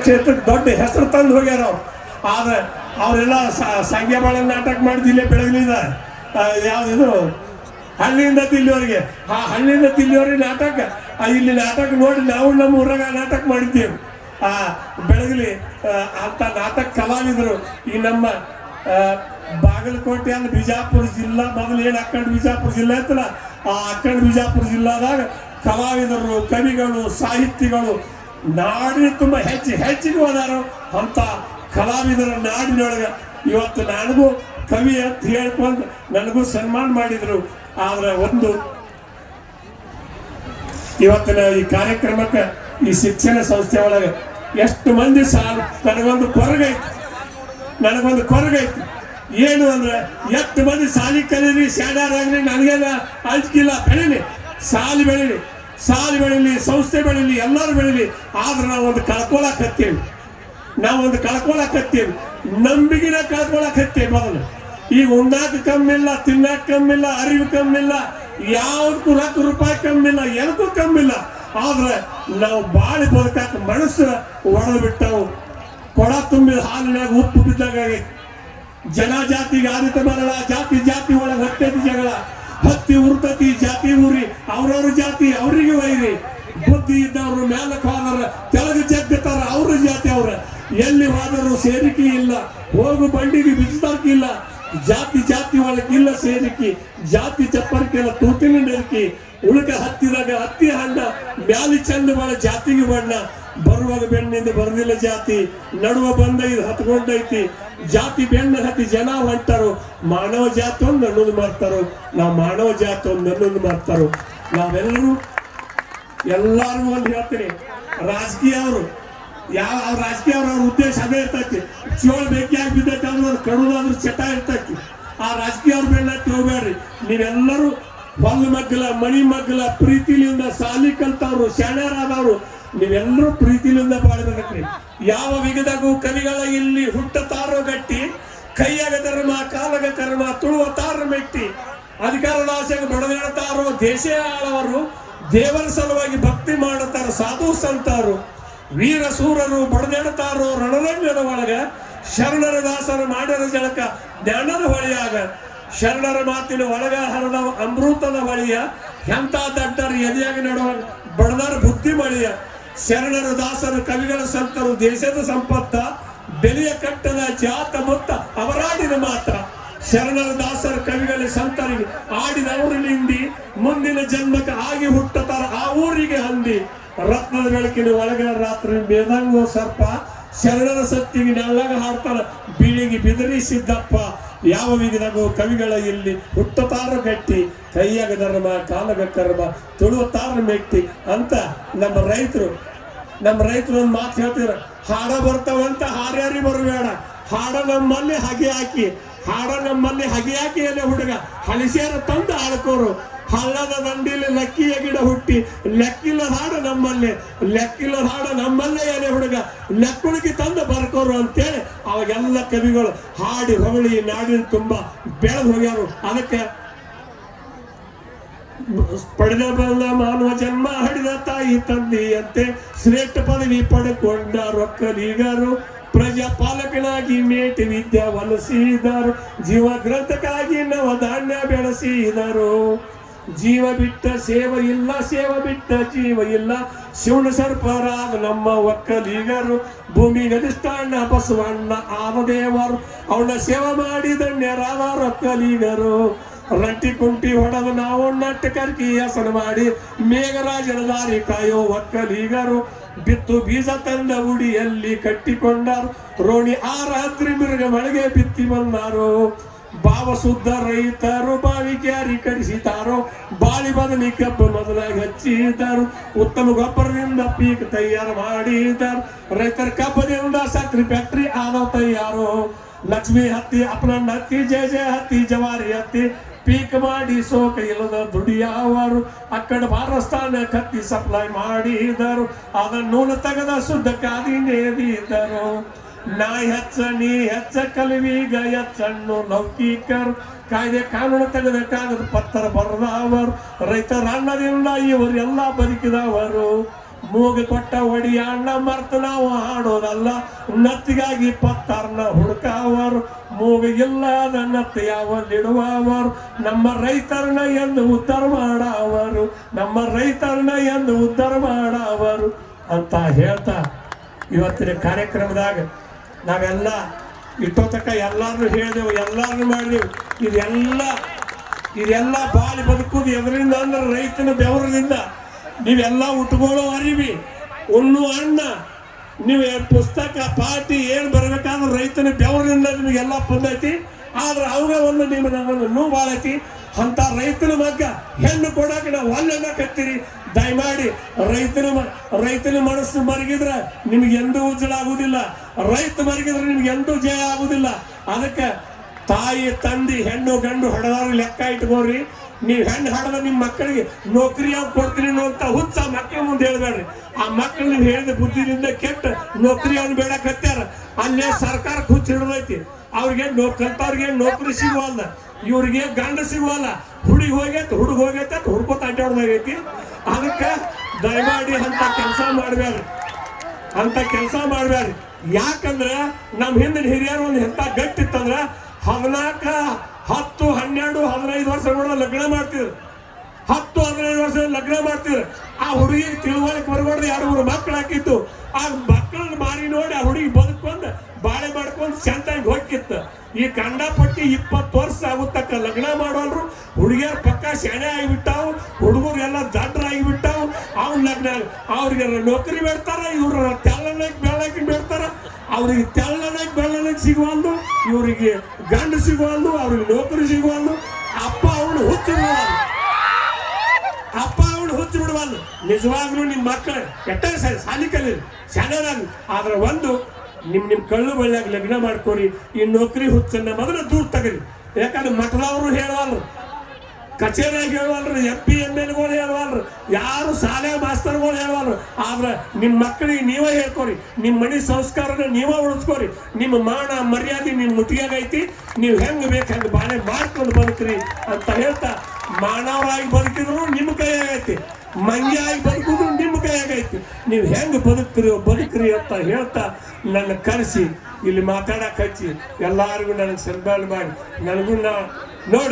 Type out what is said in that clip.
ಕ್ಷೇತ್ರಕ್ಕೆ ದೊಡ್ಡ ಹೆಸರು ತಂದು ಹೋಗ್ಯಾರ ಅವ್ರು. ಆದ್ರೆ ಅವರೆಲ್ಲ ಸಂಖ್ಯಾಬಾಳ ನಾಟಕ ಮಾಡಿದಿಲ್ಲ ಬೆಳಗ್ಲಿದ ಯಾವ್ದಿದು ಹಳ್ಳಿಯಿಂದ ದಿಲ್ಲಿವರೆಗೆ ಹಳ್ಳಿಯಿಂದ ದಿಲ್ಲಿವರೆಗೆ ನಾಟಕ ಇಲ್ಲಿ ನಾಟಕ ನೋಡಿ ನಾವು ನಮ್ಮ ಊರಾಗ ನಾಟಕ ಮಾಡಿದ್ದೇವೆ. ಬೆಳಗಲಿ ಅಂತ ನಾಟಕ ಕಲಾವಿದರು ಈ ನಮ್ಮ ಬಾಗಲಕೋಟೆ ಅಂದ್ರೆ ಬಿಜಾಪುರ ಜಿಲ್ಲಾ ಮೊದಲು ಏನು ಅಕ್ಕಂಡ ಬಿಜಾಪುರ ಜಿಲ್ಲೆ ಐತಲ್ಲ ಆ ಅಕ್ಕಂಡ ಬಿಜಾಪುರ ಜಿಲ್ಲಾದಾಗ ಕಲಾವಿದರು ಕವಿಗಳು ಸಾಹಿತಿಗಳು ನಾಡಿನ ತುಂಬ ಹೆಚ್ಚಿಗೆ ಹೋದಾರು ಅಂತ ಕಲಾವಿದರ ನಾಡಿನೊಳಗೆ ಇವತ್ತು ನನಗೂ ಕವಿ ಅಂತ ಹೇಳ್ಕೊಂಡು ನನಗೂ ಸನ್ಮಾನ ಮಾಡಿದರು. ಆದ್ರೆ ಒಂದು ಇವತ್ತಿನ ಈ ಕಾರ್ಯಕ್ರಮಕ್ಕೆ ಈ ಶಿಕ್ಷಣ ಸಂಸ್ಥೆ ಒಳಗೆ ಎಷ್ಟು ಮಂದಿ ಸಾಲು ನನಗೊಂದು ಕೊರಗೈತಿ ಏನು ಅಂದ್ರೆ ಎಷ್ಟು ಮಂದಿ ಸಾಲಿ ಕಲೀರಿ ಶಾಣಾರಾಗ್ರಿ ನನಗೆಲ್ಲ ಅಂಜಿಕಿಲ್ಲ ಬೆಳೀಲಿ ಸಾಲಿ ಬೆಳೀಲಿ ಸಂಸ್ಥೆ ಬೆಳೀಲಿ ಎಲ್ಲರೂ ಬೆಳೀಲಿ. ಆದ್ರೆ ನಾವೊಂದು ಕಳ್ಕೊಳಕತ್ತೇವೆ ನಂಬಿಕೆನ ಕಳ್ಕೊಳಕತ್ತೇವೆ. ಮೊದಲು ಈಗ ಉಣ್ಣಾಕ ಕಮ್ಮಿಲ್ಲ ತಿನ್ನಾಕ ಕಮ್ಮಿಲ್ಲ ಅರಿವು ಕಮ್ಮಿಲ್ಲ ಯಾವ್ದಕ್ಕೂ ರೂಪಾಯಿ ಕಮ್ಮಿಲ್ಲ ಎದಕ್ಕೂ ಕಮ್ಮಿಲ್ಲ. ಆದ್ರೆ ನಾವು ಬಾಳಿ ಬದುಕಾಕ ಮನಸ್ಸು ಒಡೆದು ಬಿಟ್ಟವು. ಕೊಡ ತುಂಬಿದ ಹಾಲಿನಾಗ ಉಪ್ಪು ಬಿದ್ದಾಗ ಜಾತಿಗೆ ಆದಿತ ಬರಲ್ಲ ಜಾತಿ ಒಳಗೆ ಹತ್ತೈತಿ ಜಗಳ ಹತ್ತಿ ಉರ್ತತಿ ಜಾತಿ ಊರಿ ಅವ್ರವ್ರ ಜಾತಿ ಅವ್ರಿಗೆ ವೈರಿ ಬುದ್ಧಿ ಇದ್ದವ್ರು ಮೇಲಕ್ಕೆ ಹೋದ್ರ ತೆಳಗ ಜಗ್ಗತಾರ ಅವ್ರ ಜಾತಿ ಅವ್ರ ಎಲ್ಲಿ ಹೋದರೂ ಸೇರಿಕೆ ಇಲ್ಲ ಹೋಗು ಬಂಡಿಗೆ ಬಿಚ್ಚದಾಕಿ ಇಲ್ಲ ಜಾತಿ ಒಳಗಿಲ್ಲ ಸೇರಿಕೆ ಜಾತಿ ಚಪ್ಪರಿಕೆಲ್ಲ ತೂತಿನ ನೆರಕಿ ಉಳುಕ ಹತ್ತಿದಾಗ ಹತ್ತಿ ಹಣ್ಣ ಮ್ಯಾಲಿ ಚಂದ ಬಾಳ ಜಾತಿಗೆ ಬಣ್ಣ ಬರುವಾಗ ಬೆಣ್ಣಿಂದ ಬರದಿಲ್ಲ ಜಾತಿ ನಡುವ ಬಂದೈದು ಹತ್ಕೊಂಡೈತಿ ಜಾತಿ ಬೆಣ್ಣ ಹತ್ತಿ ಜನ ಹೊಂಟಾರು ಮಾನವ ಜಾತಿ ಒಂದು ಅನ್ನೋದು ಮಾಡ್ತಾರೋ ನಾವು ಮಾನವ ಜಾತಿ ಒಂದು ಅನ್ನೋದು ಮಾಡ್ತಾರೋ. ನಾವೆಲ್ಲರೂ ಎಲ್ಲಾರಿಗೂ ಒಂದು ಹೇಳ್ತೀನಿ ರಾಜಕೀಯ ಅವರು ರಾಜಕೀಯ ಅವ್ರ ಉದ್ದೇಶ ಅದೇ ಇರ್ತೈತಿ ಚೋಳ ಬೇಕಿಯಾಗಿ ಬಿದ್ದೈತಿ ಅಂದ್ರೆ ಕಡುದಾದ್ರೂ ಚಟ ಇರ್ತೈತಿ. ಆ ರಾಜಕೀಯ ಅವ್ರ ಬೆಣ್ಣ ಹೋಗ್ಬೇಡ್ರಿ. ನೀವೆಲ್ಲರೂ ಹೊಲ ಮಗ್ಗಲ ಮಣಿ ಮಗ್ಗಲ ಪ್ರೀತಿಲಿಂದ ಸಾಲಿ ಕಲ್ತವ್ರು ಶಾಣ್ಯರಾದವ್ರು ನೀವೆಲ್ಲರೂ ಪ್ರೀತಿಲಿಂದ ಬಾಳ್ಬೇಕ್ರಿ. ಯಾವ ವಿಗದಾಗೂ ಕವಿಗಳ ಇಲ್ಲಿ ಹುಟ್ಟತಾರೋ ಗಟ್ಟಿ ಕೈಯಾಗ ಧರ್ಮ ಕಾಲಗ ಕರ್ಮ ತುಳುವ ತಾರ ಮೆಟ್ಟಿ ಅಧಿಕಾರದ ಆಸೆಗೆ ಬಡದಾಡ್ತಾರೋ ದೇಶ ಆಳವರು ದೇವರ ಸಲುವಾಗಿ ಭಕ್ತಿ ಮಾಡುತ್ತಾರ ಸಾಧು ಸಂತಾರು ವೀರ ಸೂರರು ಬಡದಾಡ್ತಾರೋ ರಣರಂಗದ ಒಳಗ ಶರಣರ ದಾಸರು ಮಾಡ್ಯರ ಜಳಕ ಜ್ಞಾನದ ಹೊಳೆಯಾಗ ಶರಣರ ಮಾತಿನ ಒಳಗ ಹರದ ಅಮೃತದ ಹೊಳೆಯ ಎಂತ ದಡ್ಡರು ಎದೆಯಾಗಿ ನಡುವ ಬಡದಾರ ಬುದ್ಧಿ ಮಳೆಯ ಶರಣರ ದಾಸರು ಕವಿಗಳ ಸಂತರು ದೇಶದ ಸಂಪತ್ತ ಬೆಲೆಯ ಕಟ್ಟದ ಜಾತ ಮೊತ್ತ ಅವರಾಡಿನ ಮಾತ್ರ ಶರಣರ ದಾಸರ ಕವಿಗಳ ಸಂತರಿಗೆ ಆಡಿದವರಿನಿಂದಿ ಮುಂದಿನ ಜನ್ಮಕ್ಕೆ ಆಗಿ ಹುಟ್ಟತಾರ ಆ ಊರಿಗೆ ಹಂದಿ ರತ್ನದ ಬೆಳಕಿನ ಒಳಗ ರಾತ್ರಿ ಮೇದಂಗೋ ಸರ್ಪ ಶರಣರ ಸತ್ತಿಗೆ ನೆಳ್ಳಗ ಹಾಡ್ತಾರ ಬೀಳಿಗೆ ಬಿದರಿ ಸಿದ್ದಪ್ಪ ಯಾವ ವಿಗದಾಗೂ ಕವಿಗಳ ಇಲ್ಲಿ ಹುಟ್ಟತಾರ ಗಟ್ಟಿ ಕೈಯಾಗ ಧರ್ಮ ಕಾಲಗ ಕರ್ಮ ತುಳುವತಾರ ಮೆಟ್ಟಿ ಅಂತ ನಮ್ಮ ರೈತರು ಒಂದು ಮಾತು ಹೇಳ್ತಿದ್ರು ಹಾಡ ಬರ್ತಾವಂತ ಹಾರ್ಯಾರಿ ಬರಬೇಡ ಹಾಡ ನಮ್ಮಲ್ಲಿ ಹಗೆ ಹಾಕಿ ಎಲೆ ಹುಡುಗ ಹಳಿಸ್ಯಾರ ತಂದು ಆಳ್ಕೋರು ಹಳ್ಳದ ದಂಡಿಲಿ ಲಕ್ಕಿಯ ಗಿಡ ಹುಟ್ಟಿ ಲೆಕ್ಕಿಲ್ಲದ ಹಾಡ ನಮ್ಮಲ್ಲೇ ಎಲೆ ಹುಡುಗ ಲೆಕ್ಕುಡುಕಿ ತಂದು ಬರ್ಕೋರು ಅಂತೇಳಿ ಅವಾಗೆಲ್ಲ ಕವಿಗಳು ಹಾಡಿ ಹೊಗಳಿ ನಾಡಿನ ತುಂಬ ಬೆಳೆದು ಹೋಗ್ಯಾರು. ಅದಕ್ಕೆ ಪಡೆದ ಬಂದ ಮಾನವ ಜನ್ಮ ಹಡಿದ ತಾಯಿ ತಂದೆಯಂತೆ ಶ್ರೇಷ್ಠ ಪದವಿ ಪಡೆಕೊಂಡ ರೊಕ್ಕಲಿಗರು ಪ್ರಜಾಪಾಲಕನಾಗಿ ಮೇಟಿ ವಿದ್ಯಾ ವಲಸಿದರು ಜೀವ ಗ್ರಂಥಕ್ಕಾಗಿ ನವಧಾನ್ಯ ಬೆಳೆಸಿದರು. ಜೀವ ಬಿಟ್ಟ ಸೇವೆ ಬಿಟ್ಟ ಜೀವ ಇಲ್ಲ ಶಿವನ ಸರ್ಪರಾದ ನಮ್ಮ ಒಕ್ಕಲಿಗರು ಭೂಮಿ ಗದಿಷ್ಠಾಣ ಬಸವಣ್ಣ ಆಮದೇವರು ಅವನ ಸೇವೆ ಮಾಡಿ ಧನ್ಯರಾದ ಒಕ್ಕಲಿಗರು. ರಂಟಿ ಕುಂಟಿ ಹೊಡೆದು ನಾವು ನಾಟಕರ್ಕಿ ಹೆಸನ ಮಾಡಿ ಮೇಘರಾಜನ ದಾರಿ ಕಾಯೋ ಒಕ್ಕಲಿಗರು ಬಿತ್ತು ಬೀಜ ತಂದ ಉಡಿಯಲ್ಲಿ ಕಟ್ಟಿಕೊಂಡರು ರೋಣಿ ರಾತ್ರಿ ಮಿರುಗ ಮಳೆಗೆ ಬಿತ್ತಿ ಬಂದಾರು. ಭಾವ ಶುದ್ಧ ರೈತರು ಬಾವಿ ಕ್ಯಾರಿ ಕಡಿಸಿತಾರೋ ಬಾಳಿ ಬದಲಿ ಕಬ್ಬು ಮೊದಲಾಗಿ ಹಚ್ಚಿದರು ಉತ್ತಮ ಗೊಬ್ಬರದಿಂದ ಪೀಕ್ ತಯಾರು ಮಾಡಿದರು ರೈತರ ಕಬ್ಬದಿಂದ ಸಕ್ರಿ ಫ್ಯಾಕ್ಟ್ರಿ ಆದೋ ತಯಾರು. ಲಕ್ಷ್ಮಿ ಹತ್ತಿ ಅಪನಂದ ಹತ್ತಿ ಜಯ ಹತ್ತಿ ಜವಾರಿ ಹತ್ತಿ ಪೀಕ್ ಮಾಡಿ ಸೋಕ ಇಲ್ಲದ ದುಡಿಯವರು ಅಕ್ಕಡ ಭಾರಸ್ಥಾನ ಕತ್ತಿ ಸಪ್ಲೈ ಮಾಡಿದರು ಅದನ್ನು ತೆಗೆದ ಶುದ್ಧ ಕಾದಿ ನೇದಿದರು. ನಾಯಿ ನೀ ಹೆಚ್ಚ ಕಲಿವೀಗ ಹೆಚ್ಚಣ್ಣು ಲೌಕಿಕರು ಕಾಯ್ದೆ ಕಾನೂನು ತೆಗೆದ ಕಾಗದ ಪತ್ರ ಬರೆದವರು ರೈತರ ಅನ್ನದಿಂದ ಇವರೆಲ್ಲ ಬದುಕಿದವರು ಮೂಗು ಕೊಟ್ಟ ಒಡಿ ಅಣ್ಣ ಮರ್ತ ನಾವು ಹಾಡೋದಲ್ಲ, ನತ್ತಿಗಾಗಿ ಪತ್ತಾರನ ಹುಡುಕಾವರು, ಮೂಗಿಗಿಲ್ಲದ ನತ್ತಿ ಯಾವಲ್ಲಿಡುವವರು, ನಮ್ಮ ರೈತರನ್ನ ಎಂದು ಉದ್ಧಾರ ಮಾಡವರು, ನಮ್ಮ ರೈತರನ್ನ ಎಂದು ಉದ್ಧಾರ ಮಾಡವರು ಅಂತ ಹೇಳ್ತಾ ಇವತ್ತಿನ ಕಾರ್ಯಕ್ರಮದಾಗ ನಾವೆಲ್ಲ ಇಟ್ಟೋತಕ್ಕ ಎಲ್ಲಾರು ಹೇಳಿದೆವು, ಎಲ್ಲಾರು ಮಾಡಿದೆವು. ಇದೆಲ್ಲ ಬಾಳಿ ಬದುಕುದು ಎದರಿಂದ ಅಂದ್ರೆ ರೈತನ ಬೆವರದಿಂದ. ನೀವೆಲ್ಲ ಉಟ್ಕೊಳ್ಳೋ ಅರಿವಿ, ಉಣ್ಣು ಅನ್ನ, ನೀವು ಪುಸ್ತಕ ಪಾಠಿ ಏನು ಬರಬೇಕಾದ್ರೆ ರೈತನ ಬೆವರಿಂದ ನಿಮಗೆಲ್ಲ ಬಂದೈತಿ. ಆದ್ರೆ ಅವಾಗ ಒಂದು ನಿಮ್ಮನ್ನು ಬಾಳೈತಿ. ಅಂತ ರೈತನ ಮಗ್ಗ ಹೆಣ್ಣು ಕೊಡಕ್ಕೆ ನಾವು ಒಳ್ಳೆಕತ್ತೀರಿ. ದಯಮಾಡಿ ರೈತನ ಮನಸ್ಸು ಮರಗಿದ್ರೆ ನಿಮ್ಗೆ ಎಂದೂ ಉಜ್ಜಲ ಆಗುದಿಲ್ಲ, ರೈತ ಮರಗಿದ್ರೆ ನಿಮ್ಗೆ ಎಂದೂ ಜಯ ಆಗುದಿಲ್ಲ. ಅದಕ್ಕೆ ತಾಯಿ ತಂದೆ ಹೆಣ್ಣು ಗಂಡು ಹಡದವ್ರು ಲೆಕ್ಕ ಇಟ್ಕೋರಿ. ನೀವು ಹೆಣ್ಣು ಹಡದ ನಿಮ್ಮ ಮಕ್ಕಳಿಗೆ ನೌಕರಿ ಯಾವ್ದು ಕೊಡ್ತೀನಿ ಅಂತ ಹುಚ್ಚ ಮಕ್ಕಳ ಮುಂದೆ ಹೇಳ್ಬೇಡ್ರಿ. ಆ ಮಕ್ಕಳು ನೀವು ಹೇಳಿದ ಬುದ್ಧಿದಿಂದ ಕೆಟ್ಟ ನೌಕರಿ ಅವ್ನು ಬೇಡಕತ್ಯಾರ. ಅಲ್ಲೇ ಸರ್ಕಾರಕ್ಕೆ ಹುಚ್ಚ ಹಿಡಿದೈತಿ. ಅವ್ರಿಗೆ ಕಲ್ತವ್ರಿಗೆ ನೌಕರಿ ಸಿಗುವಲ್ಲ, ಇವ್ರಿಗೆ ಗಂಡ ಸಿಗುವಲ್ಲ. ಹುಡುಗಿ ಹೋಗೈತಿ ಹುಡ್ಕೋತ ಅಡ್ಡಾಡ್ದಾಗೈತಿ. ಅದಕ್ಕೆ ದಯಮಾಡಿ ಅಂತ ಕೆಲಸ ಮಾಡಬೇಡ್ರಿ. ಯಾಕಂದ್ರೆ ನಮ್ಮ ಹಿಂದಿನ ಹಿರಿಯರು ಒಂದು ಎಂತ ಗಟ್ಟಿತ್ತಂದ್ರ 14, 10, 12, 15 ವರ್ಷ ಲಗ್ನ ಮಾಡ್ತಿದ್ರು. 10, 15 ವರ್ಷ ಲಗ್ನ ಮಾಡ್ತಿದ್ರು. ಆ ಹುಡುಗಿಗೆ ತಿಳುವಳಿಕೆ ಬರ್ಬಾರ್ದು 2-3 ಮಕ್ಕಳು ಹಾಕಿತ್ತು. ಆ ಮಕ್ಕಳನ್ನ ಮಾರಿ ನೋಡಿ ಆ ಹುಡುಗಿ ಬದುಕೊಂಡು ಬಾಳೆ ಮಾಡ್ಕೊಂಡು ಚಂದಾಗಿ ಹೋಗಿತ್ತು. ಈ ಕಂಡಪಟ್ಟಿ 20 ವರ್ಷ ಆಗುತ್ತಕ್ಕ ಲಗ್ನ ಮಾಡೋಲ್ರು. ಹುಡುಗಿಯರು ಪಕ್ಕ ಶೆಣೆ ಆಗಿಬಿಟ್ಟಾವು, ಹುಡುಗರು ಎಲ್ಲ ದಡ್ಡರಾಗಿಬಿಟ್ಟಾವು. ಅವ್ನ ಲಗ್ನ ಅವ್ರಿಗೆ ನೌಕರಿ ಬೇಡ್ತಾರ, ಇವ್ರ ತೆಳ್ಳನಾಗಿ ಬೆಳ್ಳಕ್ಕೆ ಬೇಡ್ತಾರ. ಅವ್ರಿಗೆ ತೆಳ್ಳನಾಗಿ ಬೆಳ್ಳನಾಗಿ ಸಿಗುವಲ್ದು, ಇವರಿಗೆ ಗಂಡು ಸಿಗುವಲ್ದು, ಅವ್ರಿಗೆ ನೌಕರಿ ಸಿಗುವಲ್ದು. ಅಪ್ಪ ಅವನು ಹುಚ್ಚು ಬಿಡುವಲ್ದು. ನಿಜವಾಗ್ಲೂ ನಿಮ್ಮ ಮಕ್ಕಳು ಎಟ್ಟ ಸಾಲಿ ಕಲೀರಿ, ಶಾಲೆನಾಗ. ಆದ್ರೆ ಒಂದು ನಿಮ್ಮ ಕಳ್ಳು ಬಳ್ಳಿಯಾಗ ಲಗ್ನ ಮಾಡ್ಕೊರಿ. ಈ ನೌಕರಿ ಹುಚ್ಚನ್ನ ಮೊದಲು ದೂರ ತಗರಿ. ಯಾಕಂದ್ರೆ ಮಠದವರು ಹೇಳುವಲ್ರು, ಕಚೇರಿಯಾಗಿ ಹೇಳುವಲ್ರು, MP MLಗಳು ಹೇಳುವಲ್ರು, ಯಾರು ಶಾಲೆ ಮಾಸ್ತರ್ಗಳು ಹೇಳುವಲ್ರು. ಆದ್ರೆ ನಿಮ್ಮ ಮಕ್ಕಳಿಗೆ ನೀವೇ ಹೇಳ್ಕೊರಿ. ನಿಮ್ಮ ಮನೆ ಸಂಸ್ಕಾರನ ನೀವೇ ಉಳಿಸ್ಕೊರಿ. ನಿಮ್ಮ ಮಾನ ಮರ್ಯಾದೆ ನಿಮ್ಮ ಮುಟ್ಟಿಗೆಗೈತಿ. ನೀವು ಹೆಂಗೆ ಬೇಕು ಹಂಗೆ ಬಾಳೆ ಮಾಡ್ಕೊಂಡು ಬದುಕ್ರಿ ಅಂತ ಹೇಳ್ತಾ, ಮಾನವರಾಗಿ ಬದುಕಿದ್ರು ನಿಮ್ಮ ಕೈಯಾಗೈತಿ, ಮಂಗಿಯಾಗಿ ಬದುಕಿದ್ರು ನಿಮ್ಮ ಕೈಯಾಗೈತಿ. ನೀವು ಹೆಂಗೆ ಬದುಕ್ರಿ ಅಂತ ಹೇಳ್ತಾ ನನ್ನ ಕರೆಸಿ ಇಲ್ಲಿ ಮಾತಾಡಕ್ಕೆ ಹಚ್ಚಿ ಎಲ್ಲರಿಗೂ ನನಗೆ ಸನ್ಮಾನ ಮಾಡಿ ನನಗೂ ನೋಡಿ